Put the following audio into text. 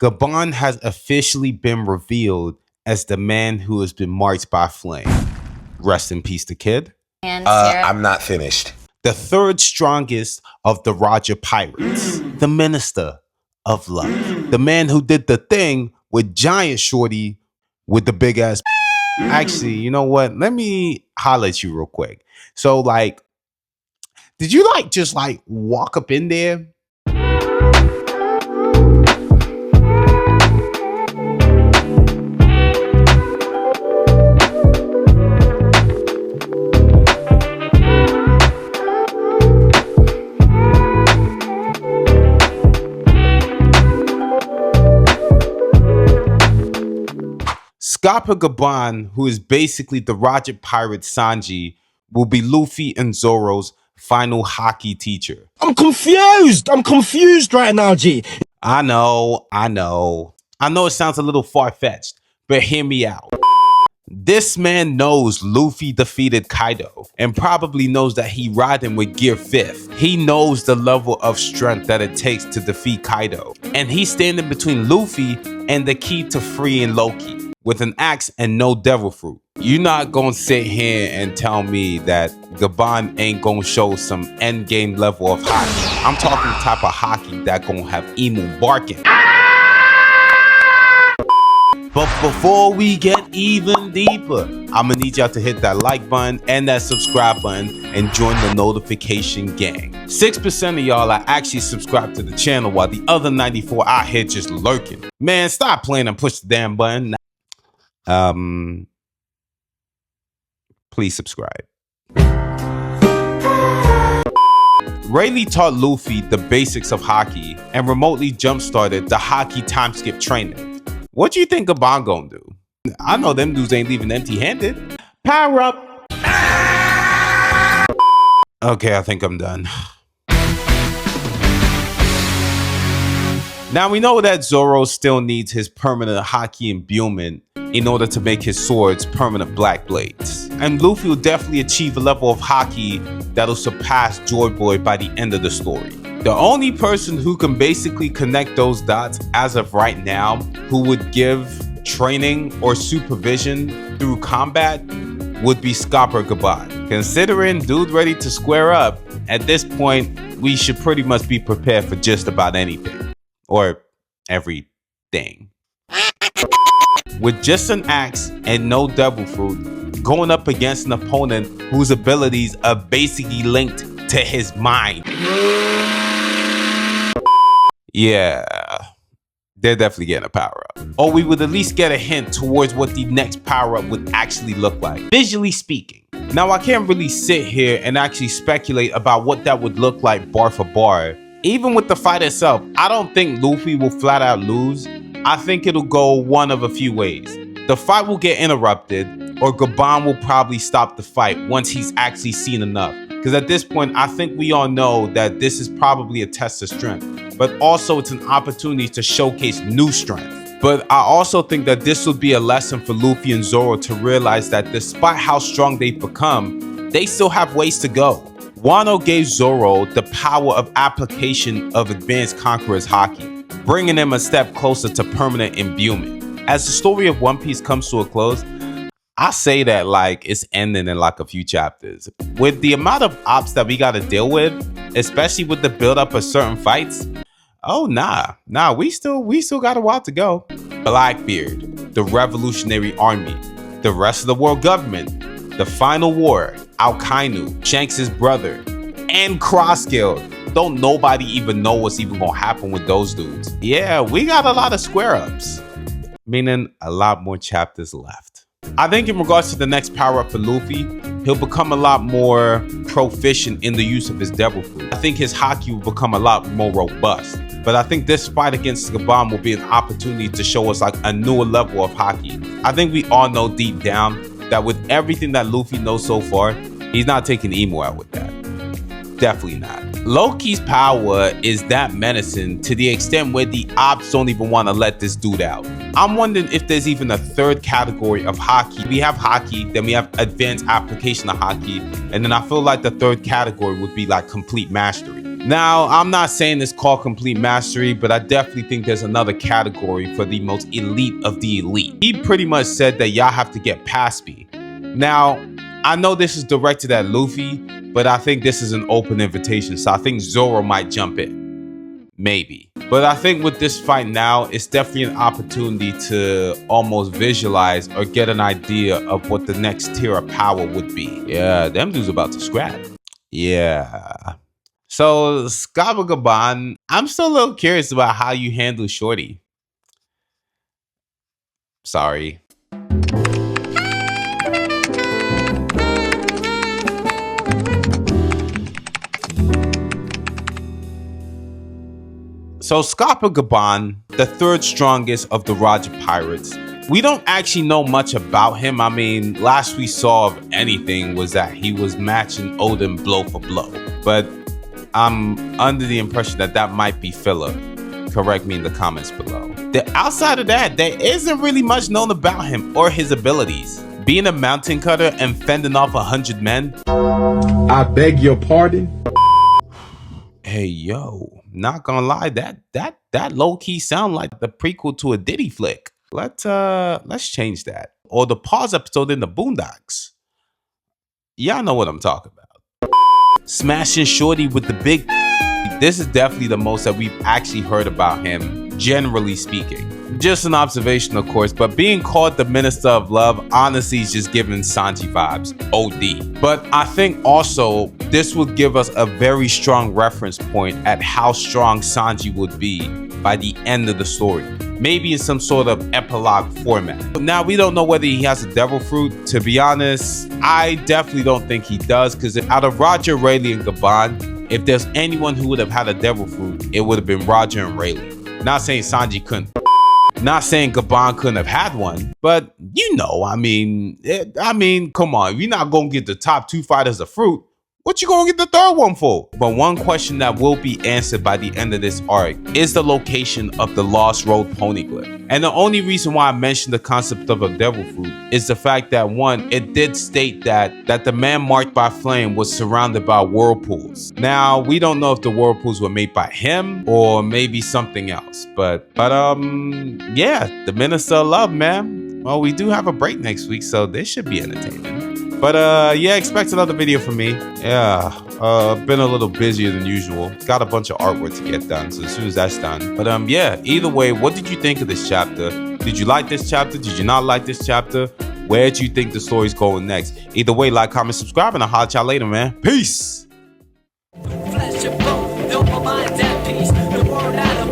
Gaban has officially been revealed as the man who has been marked by flame. Rest in peace, the kid. And Sarah. I'm not finished. The third strongest of the Roger Pirates. The Minister of Luck. The man who did the thing with Giant Shorty with the big ass. Actually, you know what? Let me holler at you real quick. So, like, did you just walk up in there? Scopper Gaban, who is basically the Roger Pirate Sanji, will be Luffy and Zoro's final Haki teacher. I'm confused right now, G. I know it sounds a little far-fetched, but hear me out. This man knows Luffy defeated Kaido and probably knows that he riding with Gear 5th. He knows the level of strength that it takes to defeat Kaido. And he's standing between Luffy and the key to freeing Loki with an axe and no devil fruit. You're not gonna sit here and tell me that Gaban ain't gonna show some endgame level of Haki. I'm talking the type of Haki that gonna have emu barking. But before we get even deeper, I'm gonna need y'all to hit that like button and that subscribe button and join the notification gang. 6% of y'all are actually subscribed to the channel while the other 94 out here just lurking. Man, stop playing and push the damn button. Please subscribe. Rayleigh taught Luffy the basics of Haki and remotely jump-started the Haki time skip training. What do you think Gaban gonna do? I know them dudes ain't leaving empty-handed. Power up! Okay, I think I'm done. Now we know that Zoro still needs his permanent Haki imbuement in order to make his swords permanent black blades. And Luffy will definitely achieve a level of Haki that'll surpass Joy Boy by the end of the story. The only person who can basically connect those dots as of right now, who would give training or supervision through combat, would be Scopper Gaban. Considering dude ready to square up, at this point, we should pretty much be prepared for just about anything. Or everything. With just an axe and no devil fruit, going up against an opponent whose abilities are basically linked to his mind. Yeah, they're definitely getting a power-up. Or we would at least get a hint towards what the next power-up would actually look like, visually speaking. Now, I can't really sit here and actually speculate about what that would look like bar for bar. Even with the fight itself, I don't think Luffy will flat out lose. I think it'll go one of a few ways. The fight will get interrupted, or Gaban will probably stop the fight once he's actually seen enough. Because at this point, I think we all know that this is probably a test of strength, but also it's an opportunity to showcase new strength. But I also think that this will be a lesson for Luffy and Zoro to realize that despite how strong they've become, they still have ways to go. Wano gave Zoro the power of application of Advanced Conqueror's Haki, bringing him a step closer to permanent imbuement. As the story of One Piece comes to a close, I say that like it's ending in like a few chapters. With the amount of ops that we gotta deal with, especially with the build-up of certain fights, oh nah, we still got a while to go. Blackbeard, the Revolutionary Army, the rest of the world government, the Final War, Alkainu, Shanks' brother, and Crossguild. Don't nobody even know what's even gonna happen with those dudes. Yeah, we got a lot of square-ups, meaning a lot more chapters left. I think in regards to the next power-up for Luffy, he'll become a lot more proficient in the use of his devil fruit. I think his Haki will become a lot more robust. But I think this fight against Gaban will be an opportunity to show us like a newer level of Haki. I think we all know deep down that with everything that Luffy knows so far, he's not taking Emo out with that. Definitely not. Loki's power is that menacing to the extent where the ops don't even want to let this dude out. I'm wondering if there's even a third category of Haki. We have Haki, then we have advanced application of Haki, and then I feel like the third category would be like complete mastery. Now, I'm not saying it's called complete mastery, but I definitely think there's another category for the most elite of the elite. He pretty much said that y'all have to get past me. Now, I know this is directed at Luffy, but I think this is an open invitation, so I think Zoro might jump in. Maybe. But I think with this fight now, it's definitely an opportunity to almost visualize or get an idea of what the next tier of power would be. Yeah, them dudes about to scrap. Yeah. So, Scopper Gaban, I'm still a little curious about how you handle Shorty. Sorry. So Scopper Gaban, the third strongest of the Roger Pirates. We don't actually know much about him. I mean, last we saw of anything was that he was matching Odin blow for blow. But I'm under the impression that that might be filler. Correct me in the comments below. Outside of that, there isn't really much known about him or his abilities. Being a mountain cutter and fending off 100 men. I beg your pardon? Hey, yo, not gonna lie, that low-key sound like the prequel to a Diddy flick. Let's change that. Or the pause episode in the Boondocks. Y'all know what I'm talking about. Smashing Shorty with the big. This is definitely the most that we've actually heard about him, generally speaking. Just an observation, of course, but being called the Minister of Love honestly is just giving Sanji vibes, OD. But I think also this would give us a very strong reference point at how strong Sanji would be by the end of the story. Maybe in some sort of epilogue format. Now, we don't know whether he has a devil fruit. To be honest, I definitely don't think he does, because out of Roger, Rayleigh, and Gaban, if there's anyone who would have had a devil fruit, it would have been Roger and Rayleigh. Not saying Sanji couldn't. Not saying Gaban couldn't have had one, but you know, I mean, come on. If you're not going to get the top 2 fighters a fruit, what you gonna get the third one for? But one question that will be answered by the end of this arc is the location of the Lost Road Poneglyph. And the only reason why I mentioned the concept of a devil fruit is the fact that, one, it did state that the man marked by flame was surrounded by whirlpools. Now, we don't know if the whirlpools were made by him or maybe something else. But yeah, the Minister of Love, man. Well, we do have a break next week, so this should be entertaining. But yeah, expect another video from me. Yeah, been a little busier than usual. Got a bunch of artwork to get done, so as soon as that's done. But yeah, either way, what did you think of this chapter? Did you like this chapter? Did you not like this chapter? Where do you think the story's going next? Either way, like, comment, subscribe, and I'll holler at y'all later, man. Peace! Flesh and bone, no, my mind at peace. The word out